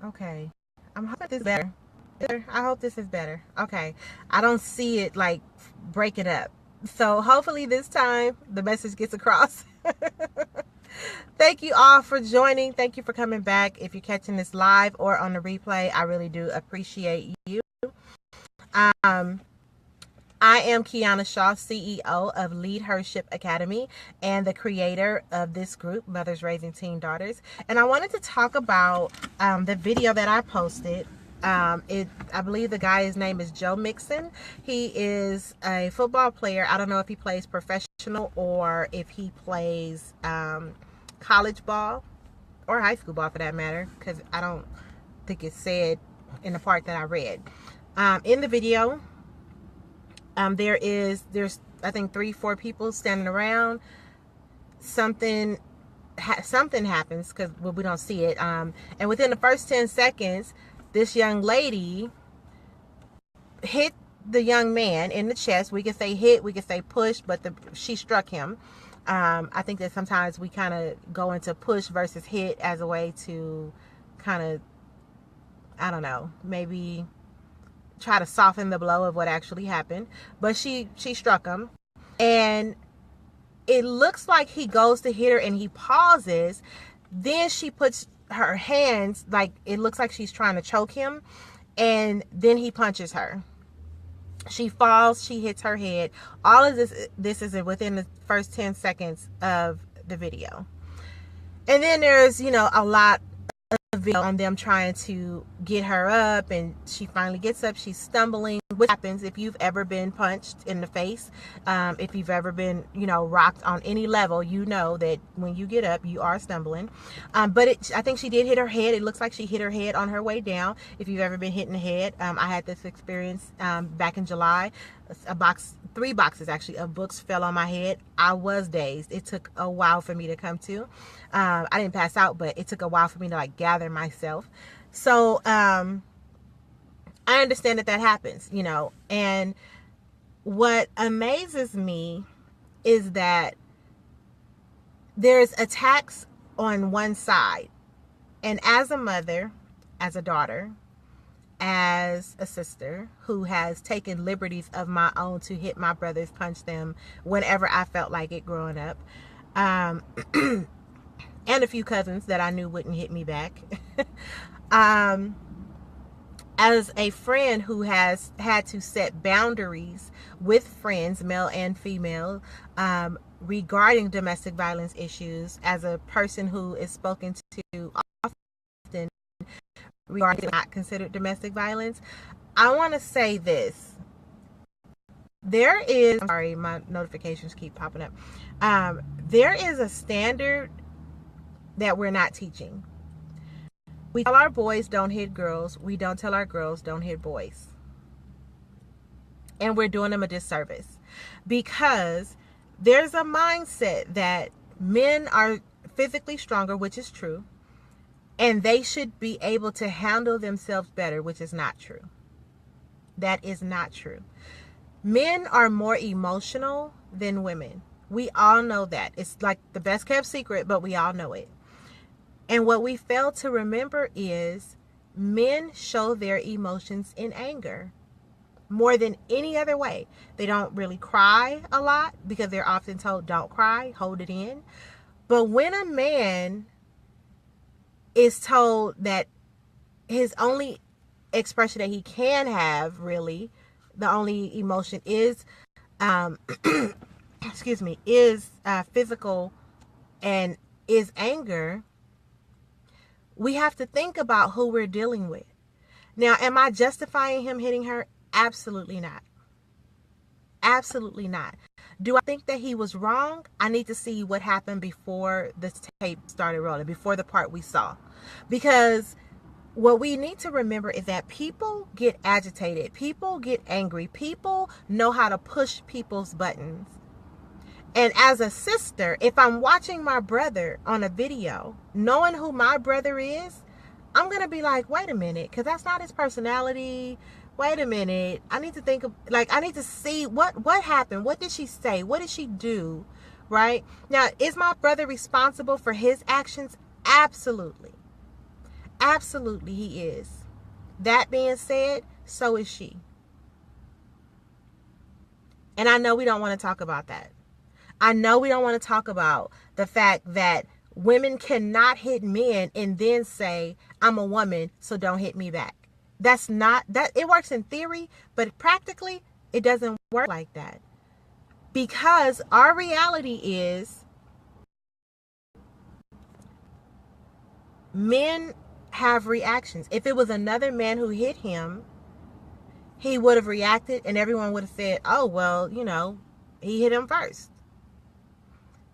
Okay. I'm hoping this is better. I hope this is better. Okay. I don't see it like breaking up. So hopefully this time the message gets across. Thank you all for joining. Thank you for coming back. If you're catching this live or on the replay, I really do appreciate you. Um, I am Kiana Shaw, CEO of Lead Hership Academy and the creator of this group, Mothers Raising Teen Daughters. And I wanted to talk about the video that I posted. I believe the guy's name is Joe Mixon. He is a football player. I don't know if he plays professional or if he plays college ball or high school ball for that matter, because I don't think it said in the part that I read. In the video, there's I think 3-4 people standing around. Something happens because we don't see it. And within the first 10 seconds, this young lady hit the young man in the chest. We could say hit, we could say push, but she struck him. I think that sometimes we kind of go into push versus hit as a way to kind of, I don't know, maybe try to soften the blow of what actually happened. But she struck him, and it looks like he goes to hit her and he pauses. Then she puts her hands, like it looks like she's trying to choke him, and then he punches her. She falls, she hits her head. All of this is within the first 10 seconds of the video. And then there's, a lot of video on them trying to get her up, and she finally gets up. She's stumbling, which happens if you've ever been punched in the face. If you've ever been, rocked on any level, you know that when you get up, you are stumbling. But I think she did hit her head. It looks like she hit her head on her way down. If you've ever been hit in the head, I had this experience back in July. 3 boxes actually of books fell on my head. I was dazed. It took a while for me to come to. I didn't pass out, but it took a while for me to gather myself. So I understand that happens, and what amazes me is that there's attacks on one side, and as a mother, as a daughter, as a sister who has taken liberties of my own to hit my brothers, punch them whenever I felt like it growing up, and a few cousins that I knew wouldn't hit me back. As a friend who has had to set boundaries with friends, male and female, regarding domestic violence issues, as a person who is spoken to often regarding not considered domestic violence, I want to say this. Sorry, my notifications keep popping up. There is a standard that we're not teaching. We tell our boys don't hit girls. We don't tell our girls don't hit boys. And we're doing them a disservice, because there's a mindset that men are physically stronger, which is true, and they should be able to handle themselves better, which is not true. That is not true. Men are more emotional than women. We all know that. It's like the best kept secret, but we all know it. And what we fail to remember is men show their emotions in anger more than any other way. They don't really cry a lot because they're often told, don't cry, hold it in. But when a man is told that his only expression that he can have, really, the only emotion is, is physical and is anger, we have to think about who we're dealing with. Now, am I justifying him hitting her? Absolutely not. Absolutely not. Do I think that he was wrong? I need to see what happened before the tape started rolling, before the part we saw. Because what we need to remember is that people get agitated. People get angry. People know how to push people's buttons. And as a sister, if I'm watching my brother on a video, knowing who my brother is, I'm going to be like, wait a minute, because that's not his personality. Wait a minute. I need to think of, I need to see what happened. What did she say? What did she do? Right? Now, is my brother responsible for his actions? Absolutely. Absolutely, he is. That being said, so is she. And I know we don't want to talk about that. I know we don't want to talk about the fact that women cannot hit men and then say, I'm a woman, so don't hit me back. That's not, that it works in theory, but practically it doesn't work like that. Because our reality is men have reactions. If it was another man who hit him, he would have reacted and everyone would have said, oh, well, he hit him first.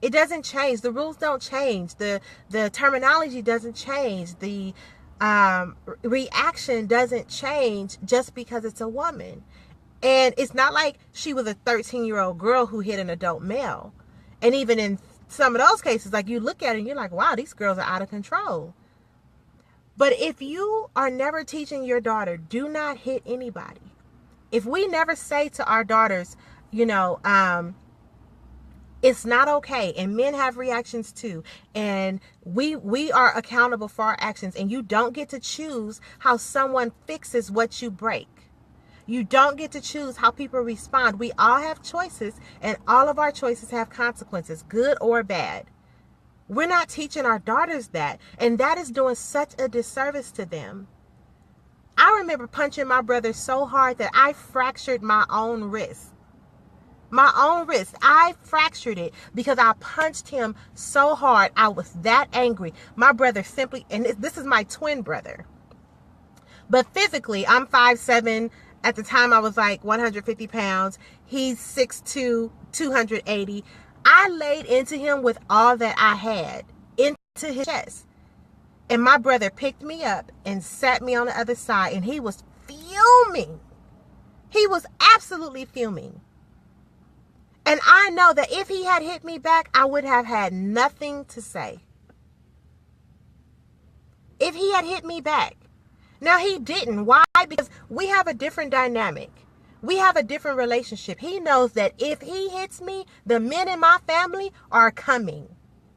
It doesn't change. The rules don't change. The terminology doesn't change. The reaction doesn't change just because it's a woman. And it's not like she was a 13-year-old girl who hit an adult male. And even in some of those cases, like, you look at it and you're like, wow, these girls are out of control. But if you are never teaching your daughter, do not hit anybody. If we never say to our daughters, it's not okay, and men have reactions too, and we are accountable for our actions, and you don't get to choose how someone fixes what you break. You don't get to choose how people respond. We all have choices, and all of our choices have consequences, good or bad. We're not teaching our daughters that, and that is doing such a disservice to them. I remember punching my brother so hard that I fractured my own wrist. My own wrist. I fractured it because I punched him so hard. I was that angry. My brother simply, and this is my twin brother. But physically, I'm 5'7". At the time, I was like 150 pounds. He's 6'2", 280. I laid into him with all that I had, into his chest. And my brother picked me up and sat me on the other side, and he was fuming. He was absolutely fuming. And I know that if he had hit me back, I would have had nothing to say. If he had hit me back. Now, he didn't. Why? Because we have a different dynamic. We have a different relationship. He knows that if he hits me, the men in my family are coming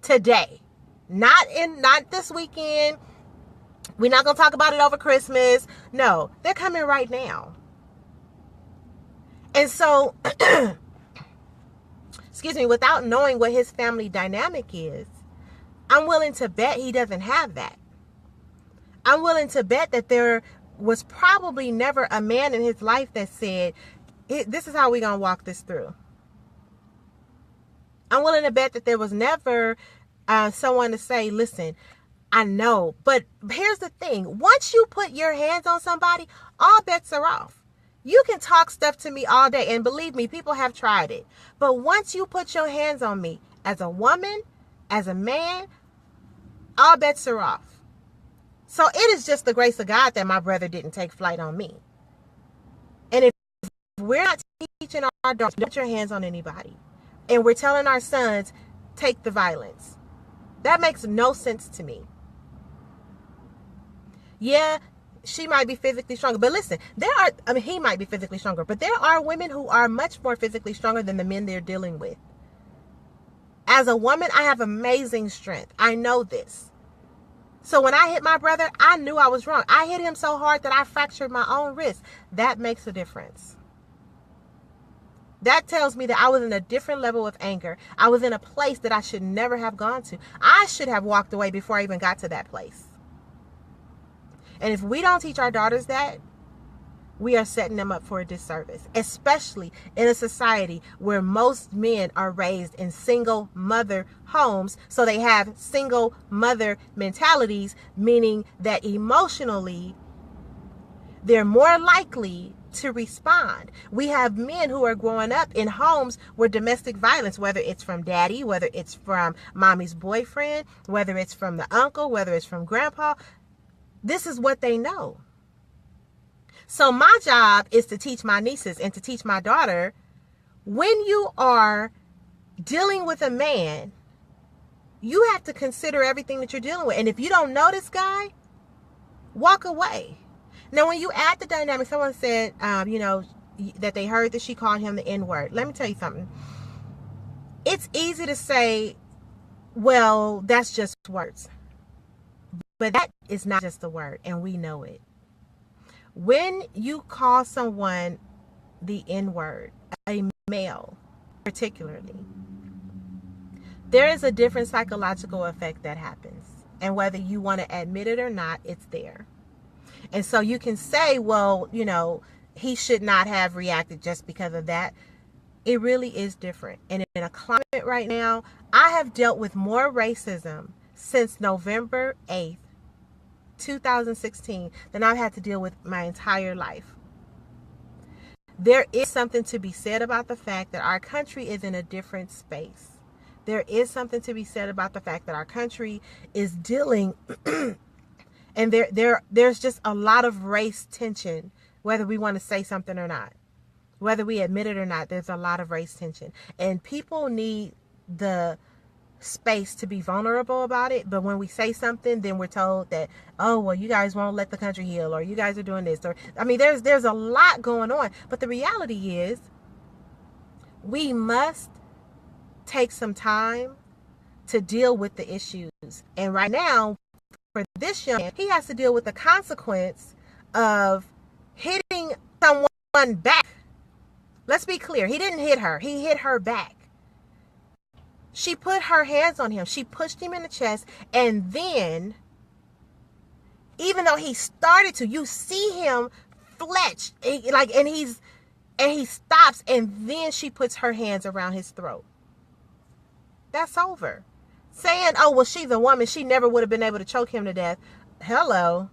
today. Not this weekend. We're not going to talk about it over Christmas. No, they're coming right now. And so, excuse me, without knowing what his family dynamic is, I'm willing to bet he doesn't have that. I'm willing to bet that there was probably never a man in his life that said, this is how we're going to walk this through. I'm willing to bet that there was never someone to say, listen, I know, but here's the thing. Once you put your hands on somebody, all bets are off. You can talk stuff to me all day, and believe me, people have tried it. But once you put your hands on me, as a woman, as a man, all bets are off. So it is just the grace of God that my brother didn't take flight on me. And if we're not teaching our daughters, don't put your hands on anybody, and we're telling our sons, take the violence, that makes no sense to me. Yeah, she might be physically stronger, but listen, he might be physically stronger, but there are women who are much more physically stronger than the men they're dealing with. As a woman, I have amazing strength. I know this. So when I hit my brother, I knew I was wrong. I hit him so hard that I fractured my own wrist. That makes a difference. That tells me that I was in a different level of anger. I was in a place that I should never have gone to. I should have walked away before I even got to that place. And if we don't teach our daughters that, we are setting them up for a disservice, especially in a society where most men are raised in single mother homes. So they have single mother mentalities, meaning that emotionally, they're more likely to respond. We have men who are growing up in homes where domestic violence, whether it's from daddy, whether it's from mommy's boyfriend, whether it's from the uncle, whether it's from grandpa, this is what they know. So my job is to teach my nieces and to teach my daughter, when you are dealing with a man, you have to consider everything that you're dealing with. And if you don't know this guy, walk away. Now, when you add the dynamic, someone said, that they heard that she called him the N-word. Let me tell you something. It's easy to say, well, that's just words. But that is not just a word, and we know it. When you call someone the N-word, a male particularly, there is a different psychological effect that happens. And whether you want to admit it or not, it's there. And so you can say, well, he should not have reacted just because of that. It really is different. And in a climate right now, I have dealt with more racism since November 8th, 2016 than I've had to deal with my entire life. There is something to be said about the fact that our country is in a different space. There is something to be said about the fact that our country is dealing and there's just a lot of race tension, whether we want to say something or not. Whether we admit it or not, there's a lot of race tension. And people need the space to be vulnerable about it. But when we say something, then we're told that, oh, well, you guys won't let the country heal, or you guys are doing this. Or, I mean, there's a lot going on. But the reality is, we must take some time to deal with the issues. And right now, for this young man, he has to deal with the consequence of hitting someone back. Let's be clear. He didn't hit her. He hit her back. She put her hands on him. She pushed him in the chest. And then, even though he started to, you see him fletch. And he stops. And then she puts her hands around his throat. That's over. Saying, oh, well, she's a woman. She never would have been able to choke him to death. Hello.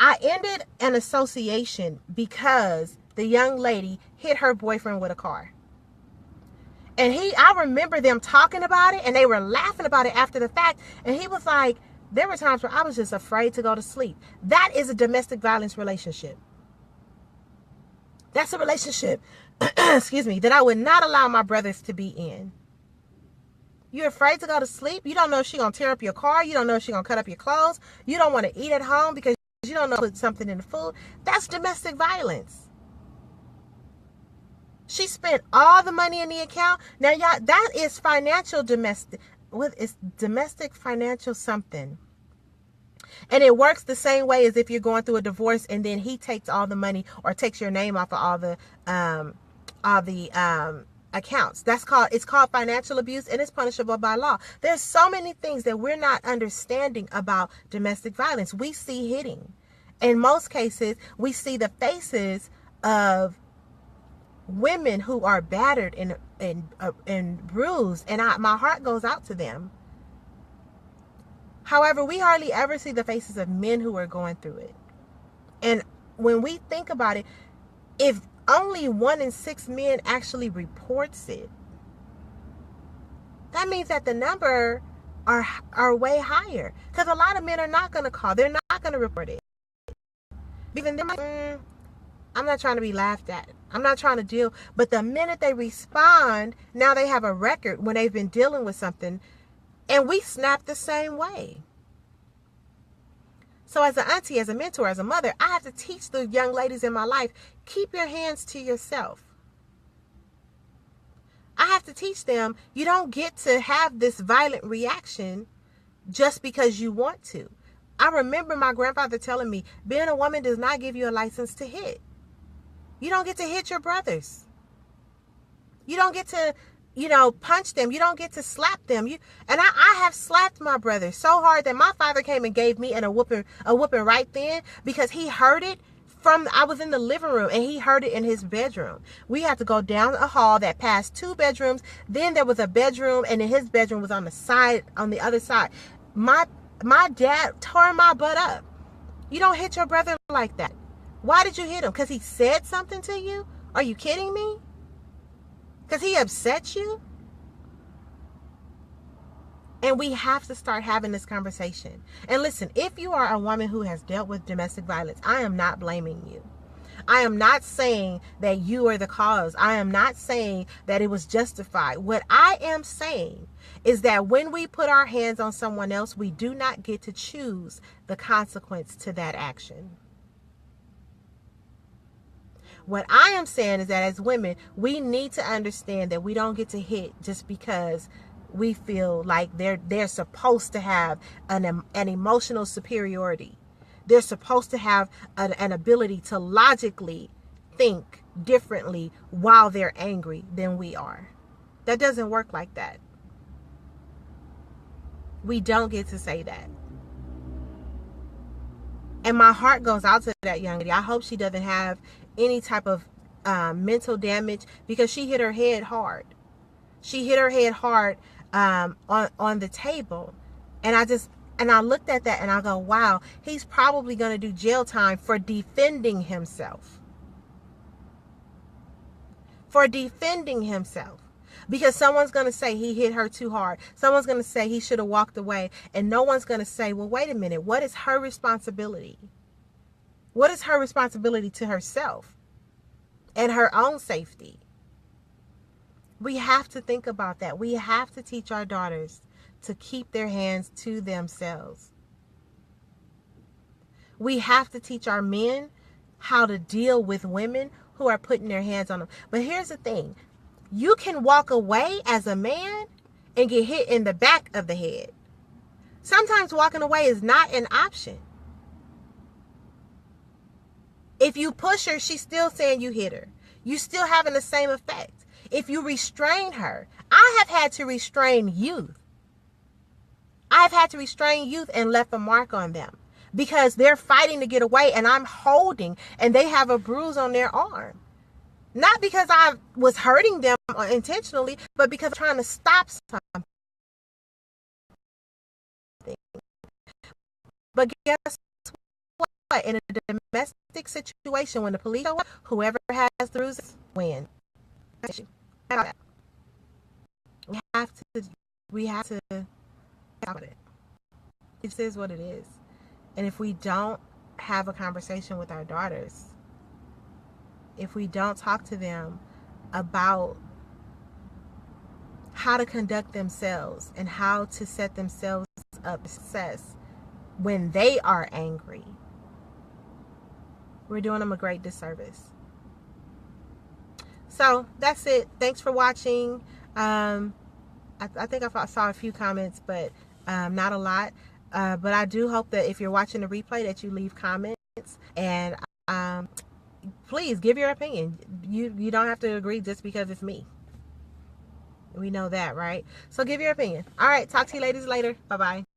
I ended an association because the young lady hit her boyfriend with a car. And I remember them talking about it, and they were laughing about it after the fact. And he was like, there were times where I was just afraid to go to sleep. That is a domestic violence relationship. That's a relationship, excuse me, that I would not allow my brothers to be in. You're afraid to go to sleep. You don't know if she's going to tear up your car. You don't know if she's going to cut up your clothes. You don't want to eat at home because you don't know put something in the food. That's domestic violence. She spent all the money in the account. Now, y'all, that is financial domestic. What is domestic financial something? And it works the same way as if you're going through a divorce and then he takes all the money or takes your name off of all the accounts. It's called financial abuse, and it's punishable by law. There's so many things that we're not understanding about domestic violence. We see hitting. In most cases, we see the faces of women who are battered and bruised, and my heart goes out to them. However, we hardly ever see the faces of men who are going through it. And when we think about it, if only 1 in 6 men actually reports it, that means that the number are way higher. Because a lot of men are not going to call. They're not going to report it. Even they're like, I'm not trying to be laughed at. I'm not trying to deal. But the minute they respond, now they have a record when they've been dealing with something. And we snap the same way. So as an auntie, as a mentor, as a mother, I have to teach the young ladies in my life, keep your hands to yourself. I have to teach them, you don't get to have this violent reaction just because you want to. I remember my grandfather telling me, being a woman does not give you a license to hit. You don't get to hit your brothers. You don't get to, punch them. You don't get to slap them. I have slapped my brother so hard that my father came and gave me a whooping right then because he heard it I was in the living room and he heard it in his bedroom. We had to go down a hall that passed 2 bedrooms. Then there was a bedroom, and then his bedroom was on the other side. My dad tore my butt up. You don't hit your brother like that. Why did you hit him? Because he said something to you? Are you kidding me? Because he upset you? And we have to start having this conversation. And listen, if you are a woman who has dealt with domestic violence, I am not blaming you. I am not saying that you are the cause. I am not saying that it was justified. What I am saying is that when we put our hands on someone else, we do not get to choose the consequence to that action. What I am saying is that as women, we need to understand that we don't get to hit just because we feel like they're supposed to have an emotional superiority. They're supposed to have an ability to logically think differently while they're angry than we are. That doesn't work like that. We don't get to say that. And my heart goes out to that young lady. I hope she doesn't have any type of mental damage, because she hit her head hard. She hit her head hard on the table. And I looked at that and I go, wow, he's probably going to do jail time for defending himself. For defending himself. Because someone's going to say he hit her too hard. Someone's going to say he should have walked away. And no one's going to say, well, wait a minute. What is her responsibility? What is her responsibility to herself and her own safety? We have to think about that. We have to teach our daughters to keep their hands to themselves. We have to teach our men how to deal with women who are putting their hands on them. But here's the thing. You can walk away as a man and get hit in the back of the head. Sometimes walking away is not an option. If you push her, she's still saying you hit her. You still having the same effect. If you restrain her, I have had to restrain youth. I've had to restrain youth and left a mark on them because they're fighting to get away and I'm holding and they have a bruise on their arm. Not because I was hurting them intentionally, but because I'm trying to stop something. But guess what? In a domestic situation, when the police show up, whoever has the bruises wins. We have to talk about it. It is what it is. And if we don't have a conversation with our daughters, if we don't talk to them about how to conduct themselves and how to set themselves up for success when they are angry, we're doing them a great disservice. So that's it. Thanks for watching. I think I saw a few comments, but not a lot. But I do hope that if you're watching the replay that you leave comments and please give your opinion. You don't have to agree just because it's me. We know that, right? So give your opinion. All right. Talk to you ladies later. Bye-bye.